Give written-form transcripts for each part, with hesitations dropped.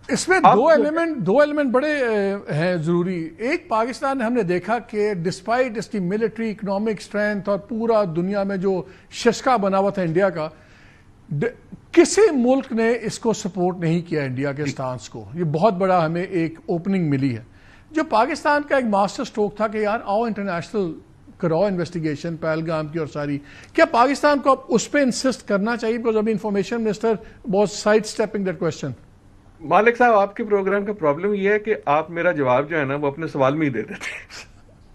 اس میں دو ایلیمنٹ بڑے ہیں ضروری. ایک پاکستان ہم نے دیکھا کہ ڈسپائٹ اس کی ملٹری اکنامک اسٹرینتھ اور پورا دنیا میں جو ششکا بنا ہوا تھا انڈیا کا, کسی ملک نے اس کو سپورٹ نہیں کیا انڈیا کے سٹانس کو. یہ بہت بڑا ہمیں ایک اوپننگ ملی ہے. جو پاکستان کا ایک ماسٹر سٹروک تھا کہ یار آؤ انٹرنیشنل کرو انویسٹیگیشن پہلگام کی اور ساری, کیا پاکستان کو اب اس پہ انسسٹ کرنا چاہیے؟ بیکاز ابھی information minister was side stepping that question. Malik صاحب, آپ کے پروگرام کا پرابلم یہ ہے کہ آپ میرا جواب جو ہے نا وہ اپنے سوال میں ہی دے دیتے ہیں.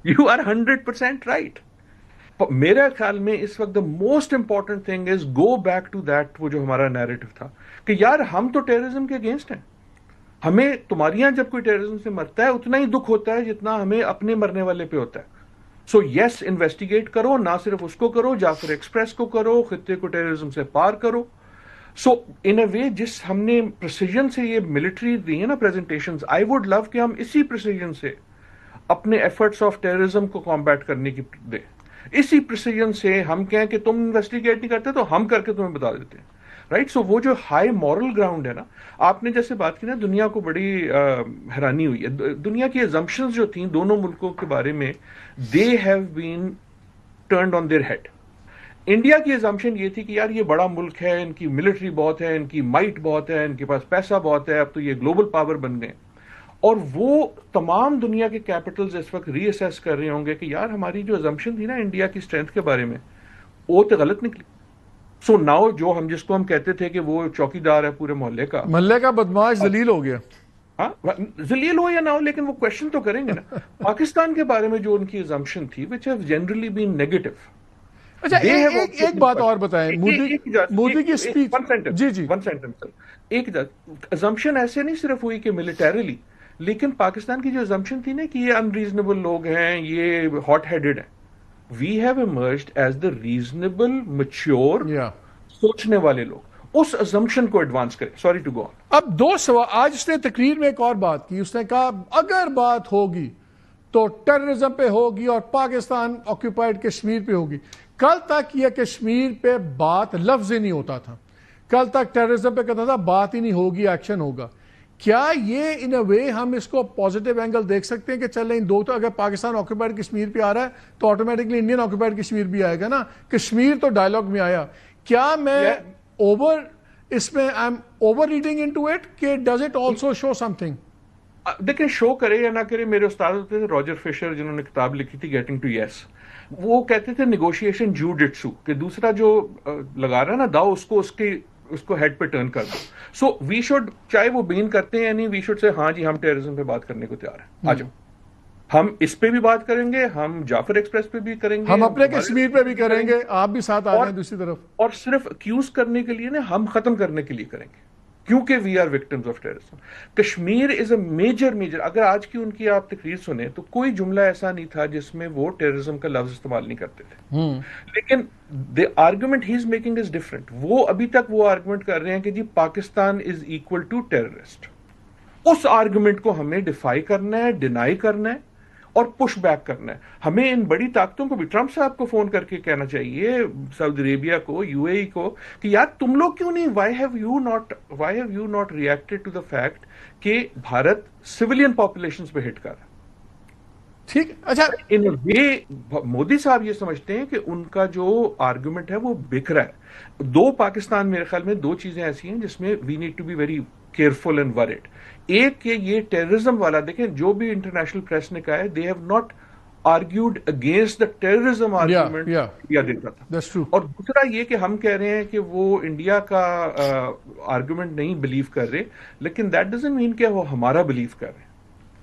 You are 100% right. میرے خیال میں اس وقت the most important thing is go back to that, وہ جو ہمارا نیریٹو تھا کہ یار ہم تو ٹیررزم کے اگینسٹ ہیں. ہمیں تمہاری یہاں جب کوئی ٹیررزم سے مرتا ہے اتنا ہی دکھ ہوتا ہے جتنا ہمیں اپنے مرنے والے پہ ہوتا ہے. سو یس, انویسٹیگیٹ کرو, نہ صرف اس کو کرو, جعفر ایکسپریس کو کرو, خطے کو ٹیررزم سے پار کرو. سو ان اے وے جس ہم نے پریسیجن سے یہ ملٹری دی ہے نا پریزنٹیشنز, آئی ووڈ لو کہ ہم اسی پریسیجن سے اپنے ایفرٹس آف ٹیررزم کو کمبیٹ کرنے کی دیں. اسی پریسیجن سے ہم کہیں کہ تم انویسٹیگیٹ نہیں کرتے تو ہم کر کے تمہیں بتا دیتے ہیں. رائٹ. سو وہ جو ہائی مورل گراؤنڈ ہے نا, آپ نے جیسے بات کی نا, دنیا کو بڑی حیرانی ہوئی ہے. دنیا کی ایزمپشنز جو تھیں دونوں ملکوں کے بارے میں, they have been turned on their head. India کی ایزمپشن یہ تھی کہ یار یہ بڑا ملک ہے, ان کی ملٹری بہت ہے, ان کی مائٹ بہت ہے, ان کے پاس پیسہ بہت ہے, اب تو یہ گلوبل پاور بن گئے. اور وہ تمام دنیا کے کیپٹلز اس وقت ری اسیس کر رہے ہوں گے کہ یار ہماری جو ایزمپشن تھی نا انڈیا کی اسٹرینتھ کے بارے میں, وہ تو غلط نکلی. سو ناؤ جو ہم جس کو ہم کہتے تھے کہ وہ چوکیدار ہے پورے محلے کا بدماش ذلیل ہو گیا. ہاں, ذلیل ہو یا نہ ہو, لیکن وہ کوشچن تو کریں گے نا. پاکستان کے بارے میں جو ان کی ایزمپشن تھی which have generally been negative. اچھا ایک بات اور بتائیں, مودی کی اسپیچ. جی جی, ون سینٹنس. ایک ایزمپشن ایسے نہیں صرف ہوئی کہ ملٹریلی, لیکن پاکستان کی جو ایزمپشن تھی نا کہ یہ انریزنیبل لوگ ہیں, یہ ہاٹ ہیڈڈ ہیں. We have emerged as the reasonable mature سوچنے والے لوگ. اس اسمپشن کو ایڈوانس کریں. Sorry to go on. اب دو سوال. آج اس نے تقریر میں ایک اور بات کی, اس نے کہا اگر بات ہوگی تو ٹیررزم پہ ہوگی اور پاکستان آکوپائڈ کشمیر پہ ہوگی. کل تک یہ کشمیر پہ بات لفظ ہی نہیں ہوتا تھا, کل تک ٹیررزم پہ کہتا تھا بات ہی نہیں ہوگی, ایکشن ہوگا. کیا یہ ان اے وے ہم اس کو پازیٹیو اینگل دیکھ سکتے ہیں کہ چلیں ان دو, تو اگر پاکستان آکوپائڈ کشمیر پہ آ رہا ہے تو آٹومیٹکلی انڈین آکوپائڈ کشمیر بھی آئے گا نا. کشمیر تو ڈائلاگ میں آیا. کیا میں اس میں I am over reading into it کہ does it also show something? دیکھیں, شو کرے یا نہ کرے, میرے استاد ہوتے تھے راجر فشر جنہوں نے کتاب لکھی تھی گیٹنگ ٹو یس. وہ کہتے تھے نیگوشیشن جوڈٹسو, کہ دوسرا جو لگا رہا ہے نا داؤ, اس کو ہیڈ پہ ٹرن کر دو. سو وی شوڈ, چاہے وہ بین کرتے ہیں یا نہیں, وی شوڈ سے ہاں جی ہم ٹیررزم پہ بات کرنے کو تیار ہیں, آ جاؤ. ہم اس پہ بھی بات کریں گے, ہم جعفر ایکسپریس پہ بھی کریں گے, ہم اپنے کشمیر پہ بھی کریں گے, آپ بھی ساتھ آ جائیں دوسری طرف. اور صرف اکیوز کرنے کے لیے نا, ہم ختم کرنے کے لیے کریں گے, کیونکہ we are victims of terrorism. Kashmir is a major اگر آج کی ان کی آپ تقریر سنیں تو کوئی جملہ ایسا نہیں تھا جس میں وہ ٹیررزم کا لفظ استعمال نہیں کرتے تھے. لیکن the argument he is making is different. وہ ابھی تک وہ آرگومنٹ کر رہے ہیں کہ جی Pakistan is equal to terrorist. اس آرگومنٹ کو ہمیں ڈیفائی کرنا ہے, ڈینائی کرنا ہے اور پش بیک کرنا ہے. ہمیں ان بڑی طاقتوں کو بھی, ٹرمپ صاحب کو فون کر کے کہنا چاہیے, سعودی عربیہ کو, یو اے ای کو, کہ یار تم لوگ کیوں نہیں, why have you not reacted to the fact کہ بھارت سویلین پاپولیشنز پہ ہٹ کر رہا ہے. ٹھیک. اچھا, ان وے مودی صاحب یہ سمجھتے ہیں کہ ان کا جو آرگومنٹ ہے وہ بکھ رہا ہے. دو پاکستان, میرے خیال میں دو چیزیں ایسی ہیں جس میں we need to be very careful and word. ایک کہ یہ ٹیررزم والا, دیکھیں جو بھی انٹرنیشنل پریس نے کہا ہے, they have not argued against the terrorism argument India دیتا تھا. اور دوسرا یہ کہ ہم کہہ رہے ہیں کہ وہ انڈیا کا آرگومنٹ نہیں بلیو کر رہے, لیکن دیٹ ڈزنٹ مین کہ وہ ہمارا بلیو کر رہے ہیں.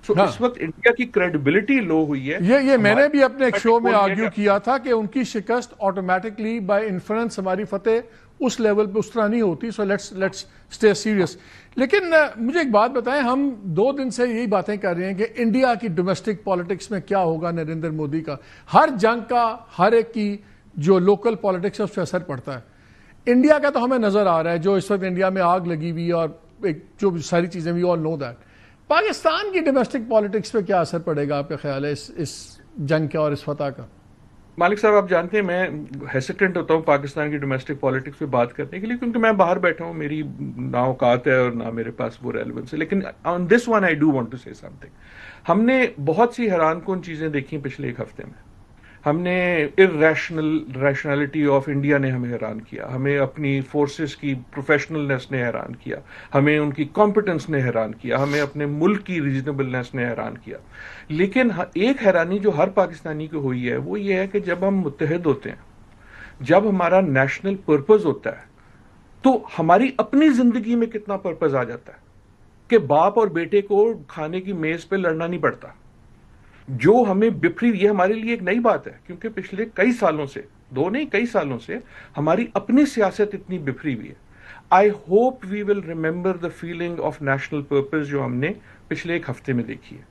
سو اس وقت انڈیا کی کریڈیبلٹی لو ہوئی ہے. یہ میں نے بھی اپنے ایک شو میں آرگیو کیا تھا کہ ان کی شکست آٹومیٹکلی بائی انفرنس ہماری فتح اس لیول پہ اس طرح نہیں ہوتی. So let's stay serious. لیکن مجھے ایک بات بتائیں, ہم 2 دن سے یہی باتیں کر رہے ہیں کہ انڈیا کی ڈومیسٹک پالیٹکس میں کیا ہوگا نریندر مودی کا. ہر جنگ کا, ہر ایک کی جو لوکل پالیٹکس ہے اس پہ اثر پڑتا ہے. انڈیا کا تو ہمیں نظر آ رہا ہے, جو اس وقت انڈیا میں آگ لگی ہوئی اور جو ساری چیزیں, وی آل نو دیٹ. پاکستان کی ڈومیسٹک پالیٹکس پہ کیا اثر پڑے گا آپ کا خیال ہے اس جنگ کا اور اس فتح کا؟ مالک صاحب آپ جانتے ہیں میں ہیسیٹنٹ ہوتا ہوں پاکستان کی ڈومیسٹک پالیٹکس پہ بات کرنے کے لیے، کیونکہ میں باہر بیٹھا ہوں، میری نہ اوقات ہے اور نہ میرے پاس وہ ریلیونس ہے، لیکن on this one I do want to say some thing. ہم نے بہت سی حیران کن چیزیں دیکھی پچھلے ایک ہفتے میں. ہم نے ریشنلٹی آف انڈیا نے ہمیں حیران کیا، ہمیں اپنی فورسز کی پروفیشنلنس نے حیران کیا، ہمیں ان کی کمپٹنس نے حیران کیا، ہمیں اپنے ملک کی ریزنیبلنس نے حیران کیا. لیکن ایک حیرانی جو ہر پاکستانی کو ہوئی ہے وہ یہ ہے کہ جب ہم متحد ہوتے ہیں، جب ہمارا نیشنل پرپز ہوتا ہے، تو ہماری اپنی زندگی میں کتنا پرپز آ جاتا ہے کہ باپ اور بیٹے کو کھانے کی میز پہ لڑنا نہیں پڑتا. جو ہمیں بفری، یہ ہمارے لیے ایک نئی بات ہے، کیونکہ پچھلے کئی سالوں سے، دو نہیں کئی سالوں سے ہماری اپنی سیاست اتنی بفری ہوئی ہے. I hope we will remember the feeling of national purpose جو ہم نے پچھلے ایک ہفتے میں دیکھی ہے.